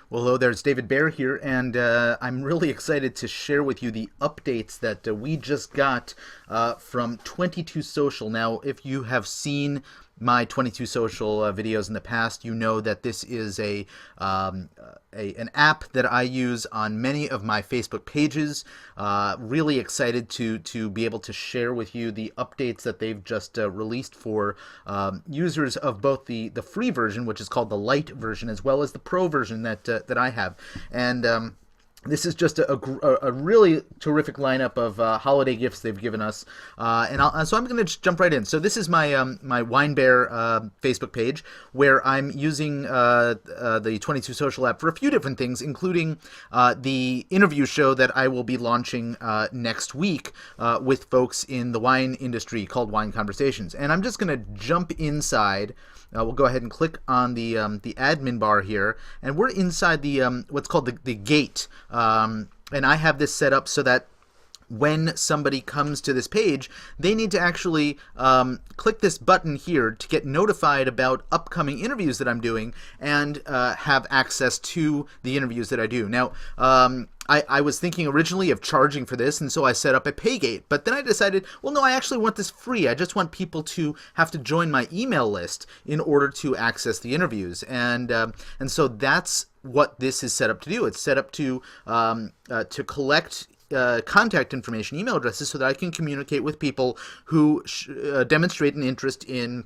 Well, hello there, it's David Bear here, and I'm really excited to share with you the updates that we just got from 22 Social. Now, if you have seen my 22 Social videos in the past, you know that this is an app that I use on many of my Facebook pages. Really excited to be able to share with you the updates that they've just released for users of both the free version, which is called the Lite version, as well as the Pro version that I have. And this is just a really terrific lineup of holiday gifts they've given us, so I'm going to just jump right in. So this is my my Wine Bear Facebook page, where I'm using the 22 Social app for a few different things, including the interview show that I will be launching next week with folks in the wine industry called Wine Conversations. And I'm just going to jump inside. We'll go ahead and click on the admin bar here, and we're inside the what's called the gate. And I have this set up so that when somebody comes to this page, they need to actually click this button here to get notified about upcoming interviews that I'm doing and have access to the interviews that I do. Now, I was thinking originally of charging for this, and so I set up a Paygate. But then I decided, well, no, I actually want this free. I just want people to have to join my email list in order to access the interviews. And so that's what this is set up to do. It's set up to collect contact information, email addresses, so that I can communicate with people who demonstrate an interest in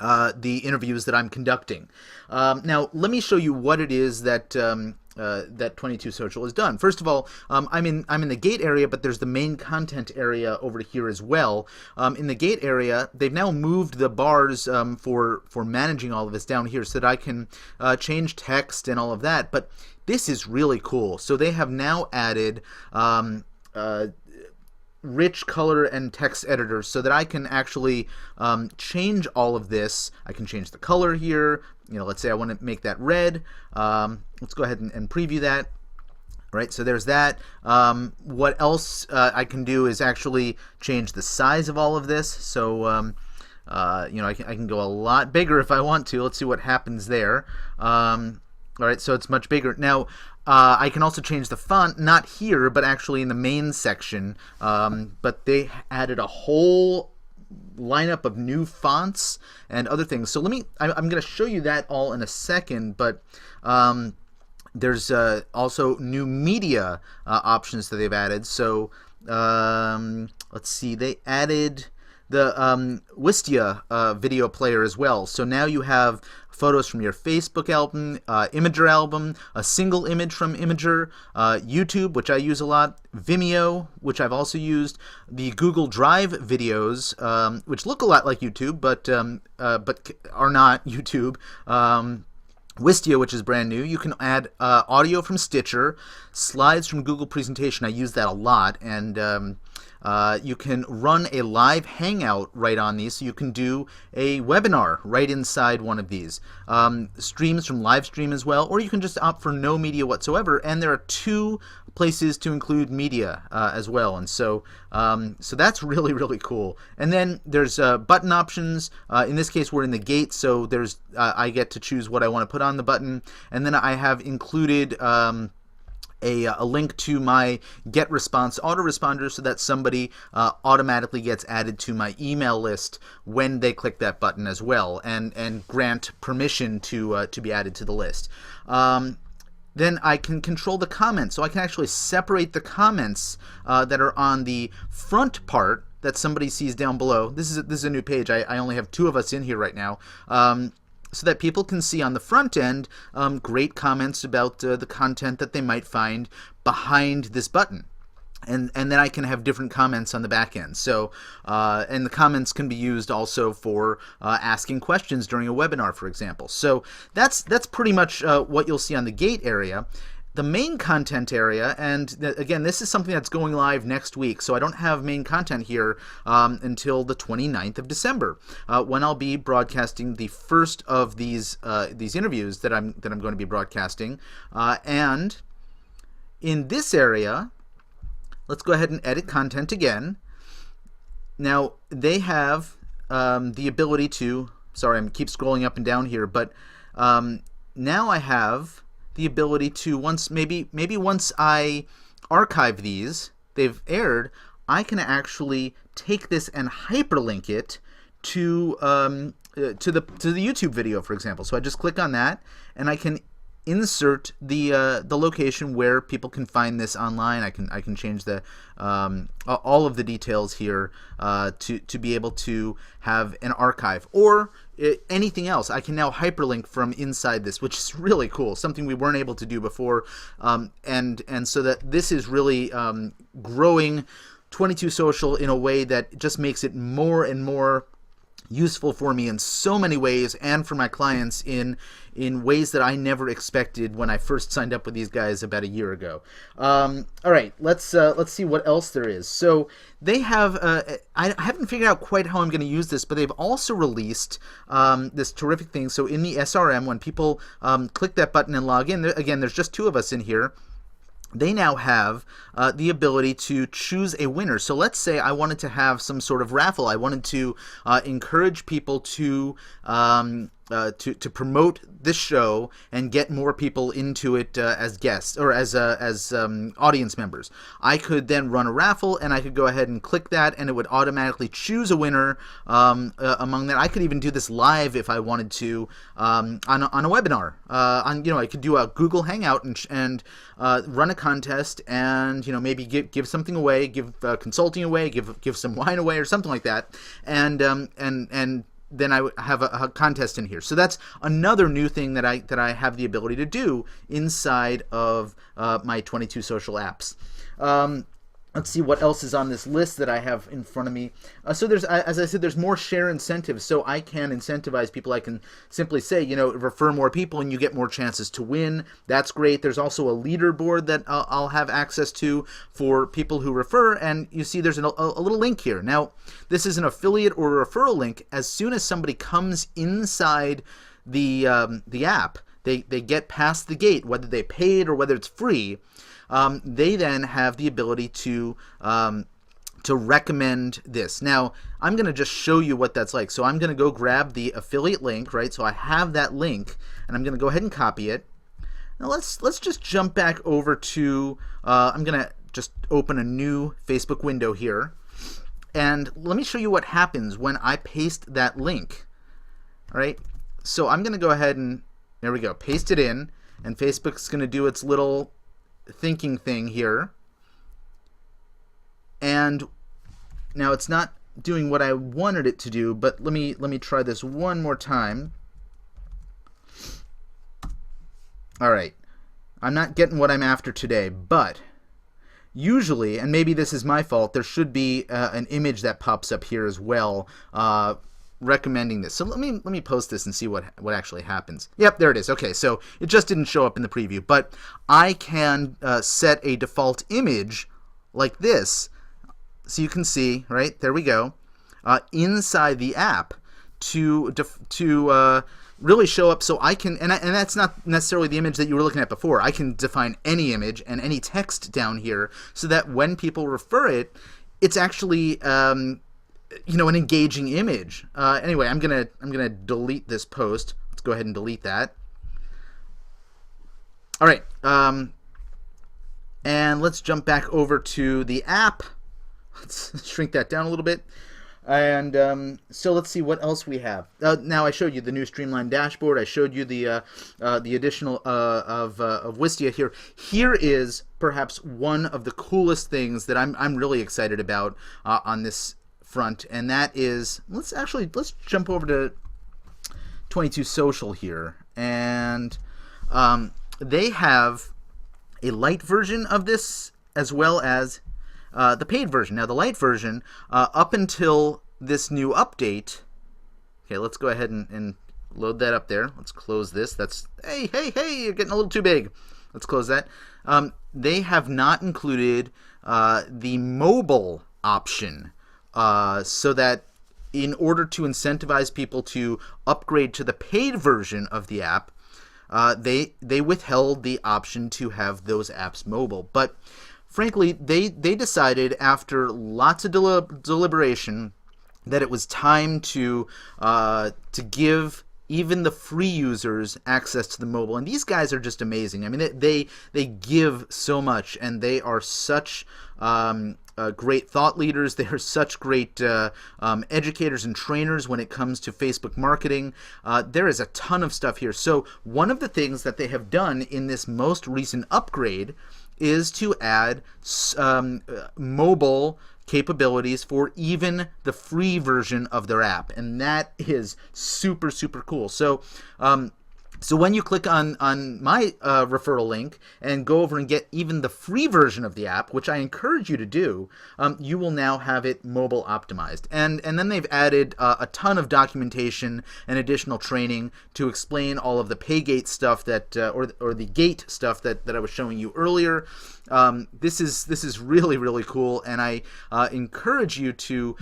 the interviews that I'm conducting. Now, let me show you what it is that that 22 Social has done. First of all, I'm in the gate area, but there's the main content area over here as well. In the gate area, they've now moved the bars for managing all of this down here, so that I can change text and all of that. But this is really cool. So they have now added rich color and text editors, so that I can actually change all of this. I can change the color here. You know, let's say I want to make that red. Let's go ahead and preview that. All right, so there's that. What else I can do is actually change the size of all of this. So you know, I can go a lot bigger if I want to. Let's see what happens there. All right, so it's much bigger. Now, I can also change the font, not here, but actually in the main section. But they added a whole lineup of new fonts and other things. So I'm going to show you that all in a second, but there's also new media options that they've added. So let's see, they added the Wistia video player as well. So now you have photos from your Facebook album, Imager album, a single image from Imager, YouTube, which I use a lot, Vimeo, which I've also used, the Google Drive videos, which look a lot like YouTube, but are not YouTube. Wistia, which is brand new. You can add audio from Stitcher, slides from Google Presentation. I use that a lot, and you can run a live hangout right on these, so you can do a webinar right inside one of these. Streams from Livestream as well, or you can just opt for no media whatsoever, and there are 2 places to include media as well, and so that's really, really cool. And then there's button options. In this case, we're in the gate, so there's I get to choose what I want to put on the button, and then I have included a link to my GetResponse autoresponder, so that somebody automatically gets added to my email list when they click that button as well, and grant permission to be added to the list. Then I can control the comments, so I can actually separate the comments that are on the front part that somebody sees down below. This is a new page. I only have 2 of us in here right now. So that people can see on the front end great comments about the content that they might find behind this button. And then I can have different comments on the back end. So, and the comments can be used also for asking questions during a webinar, for example. So that's pretty much what you'll see on the gate area. The main content area, and again, this is something that's going live next week, so I don't have main content here until the 29th of December, when I'll be broadcasting the first of these interviews that I'm going to be broadcasting. And in this area, let's go ahead and edit content again. Now they have the ability to. Sorry, I keep scrolling up and down here, but now I have the ability to maybe once I archive these, they've aired, I can actually take this and hyperlink it to the YouTube video, for example. So I just click on that, and I can insert the location where people can find this online. I can change the all of the details here to be able to have an archive or anything else. I can now hyperlink from inside this, which is really cool, something we weren't able to do before, and so that this is really growing 22 Social in a way that just makes it more and more useful for me in so many ways, and for my clients in ways that I never expected when I first signed up with these guys about a year ago. All right, let's see what else there is. So they have I haven't figured out quite how I'm going to use this, but they've also released this terrific thing. So in the SRM, when people click that button and log in, again, there's just 2 of us in here. They now have the ability to choose a winner. So let's say I wanted to have some sort of raffle. I wanted to encourage people to promote this show and get more people into it as guests or as audience members. I could then run a raffle, and I could go ahead and click that, and it would automatically choose a winner among that. I could even do this live if I wanted to on a webinar. I could do a Google Hangout and run a contest, and maybe give something away, give consulting away, give some wine away, or something like that, and then I have a contest in here. So that's another new thing that I have the ability to do inside of my 22 Social apps. Let's see what else is on this list that I have in front of me. So there's, as I said, there's more share incentives. So I can incentivize people. I can simply say, refer more people and you get more chances to win. That's great. There's also a leaderboard that I'll have access to for people who refer. And you see there's a little link here. Now, this is an affiliate or a referral link. As soon as somebody comes inside the app, they get past the gate, whether they paid or whether it's free. They then have the ability to recommend this. Now, I'm going to just show you what that's like. So I'm going to go grab the affiliate link, right? So I have that link, and I'm going to go ahead and copy it. Now let's just jump back over to, I'm going to just open a new Facebook window here. And let me show you what happens when I paste that link. All right? So I'm going to go ahead and, there we go, paste it in, and Facebook's going to do its little thinking thing here, and now it's not doing what I wanted it to do, but let me try this one more time. All right, I'm not getting what I'm after today, but usually, and maybe this is my fault, there should be an image that pops up here as well recommending this. So let me post this and see what actually happens. Yep, there it is. Okay, so it just didn't show up in the preview, but I can set a default image like this, so you can see, right, there we go, inside the app to really show up. So I can, and that's not necessarily the image that you were looking at before. I can define any image and any text down here so that when people refer it, it's actually an engaging image. Anyway, I'm gonna delete this post. Let's go ahead and delete that. All right, and let's jump back over to the app. Let's shrink that down a little bit. And so let's see what else we have. Now I showed you the new streamlined dashboard. I showed you the additional of Wistia here. Here is perhaps one of the coolest things that I'm really excited about on this front, and that is, let's jump over to 22 Social here, and they have a light version of this as well as the paid version. Now the light version, up until this new update, okay, let's go ahead and load that up there. Let's close this. That's, hey, you're getting a little too big. Let's close that. They have not included the mobile option, so that in order to incentivize people to upgrade to the paid version of the app, they withheld the option to have those apps mobile. But frankly, they decided after lots of deliberation that it was time to give even the free users access to the mobile. And these guys are just amazing. I mean, they give so much, and they are such great thought leaders. They are such great educators and trainers when it comes to Facebook marketing. There is a ton of stuff here. So one of the things that they have done in this most recent upgrade is to add mobile capabilities for even the free version of their app, and that is super, super cool. So so when you click on my referral link and go over and get even the free version of the app, which I encourage you to do, you will now have it mobile optimized. And then they've added a ton of documentation and additional training to explain all of the PayGate stuff that or the gate stuff that I was showing you earlier. This is really, really cool, and I encourage you to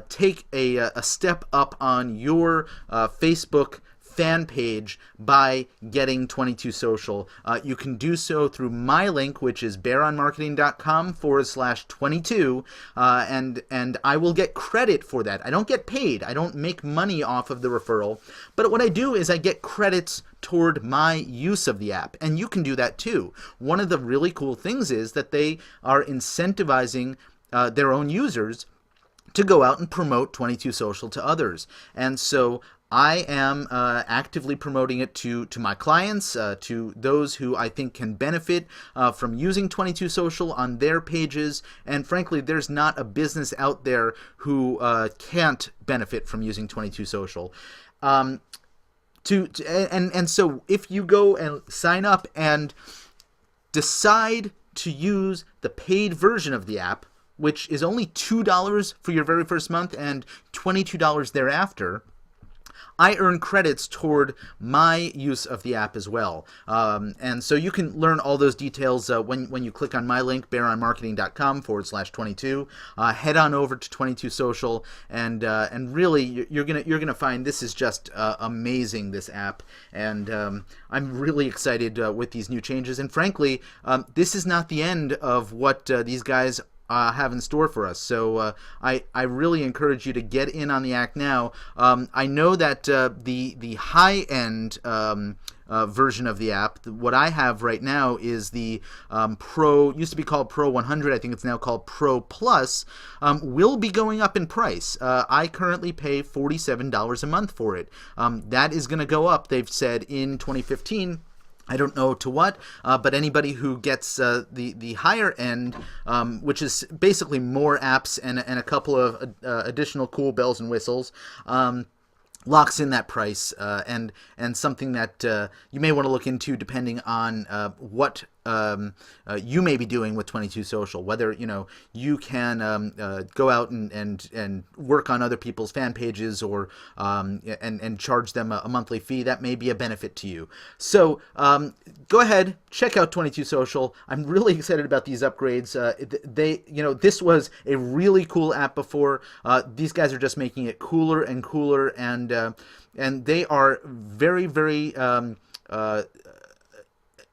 take a step up on your Facebook fan page by getting 22 Social. You can do so through my link, which is bearonmarketing.com/22, and I will get credit for that. I don't get paid. I don't make money off of the referral, but what I do is I get credits toward my use of the app, and you can do that too. One of the really cool things is that they are incentivizing their own users to go out and promote 22 Social to others. And so I am actively promoting it to my clients, to those who I think can benefit from using 22 Social on their pages. And frankly, there's not a business out there who can't benefit from using 22 Social. And so if you go and sign up and decide to use the paid version of the app, which is only $2 for your very first month and $22 thereafter, I earn credits toward my use of the app as well. And so you can learn all those details when you click on my link, bearonmarketing.com/22. Head on over to 22 Social, and really you're gonna find this is just amazing, this app. And I'm really excited with these new changes. And frankly, this is not the end of what these guys have in store for us. So I really encourage you to get in on the act now. I know that the high-end version of the app, what I have right now is the Pro, used to be called Pro 100, I think it's now called Pro Plus, will be going up in price. I currently pay $47 a month for it. That is going to go up, they've said, in 2015. I don't know to what, but anybody who gets the higher end, which is basically more apps and a couple of additional cool bells and whistles, locks in that price, and something that you may want to look into depending on what you may be doing with 22 Social, whether you can go out and work on other people's fan pages, or and charge them a monthly fee. That may be a benefit to you. So go ahead, check out 22 Social. I'm really excited about these upgrades. This was a really cool app before. These guys are just making it cooler and cooler, and they are very, very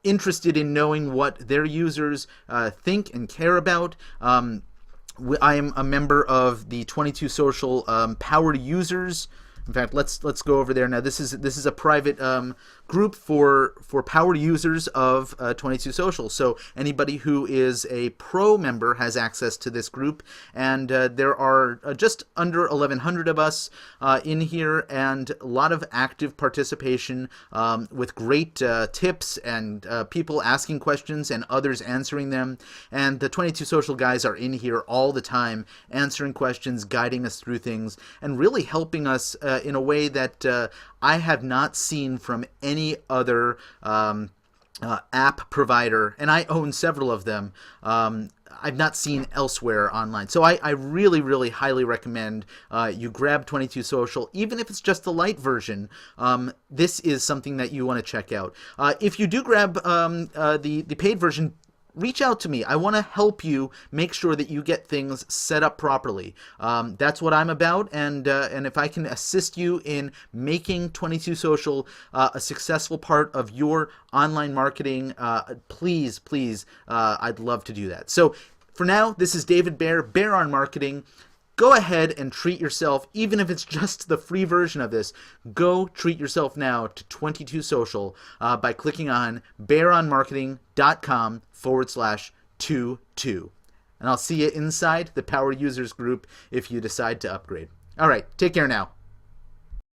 interested in knowing what their users think and care about. I am a member of the 22 Social Powered Users. In fact, let's go over there now. This is a private group for powered users of 22 Social. So anybody who is a pro member has access to this group, and there are just under 1,100 of us in here, and a lot of active participation with great tips and people asking questions and others answering them. And the 22 Social guys are in here all the time, answering questions, guiding us through things, and really helping us in a way that I have not seen from any other app provider, and I own several of them. I've not seen elsewhere online. So I really, really highly recommend you grab 22 Social, even if it's just the light version. This is something that you want to check out. If you do grab the paid version, reach out to me. I want to help you make sure that you get things set up properly. That's what I'm about, and if I can assist you in making 22 Social a successful part of your online marketing, please, I'd love to do that. So for now, this is David Bear, Bear on Marketing. go ahead and treat yourself, even if it's just the free version of this. Go treat yourself now to 22 Social by clicking on bearonmarketing.com/22. And I'll see you inside the Power Users group if you decide to upgrade. All right, take care now.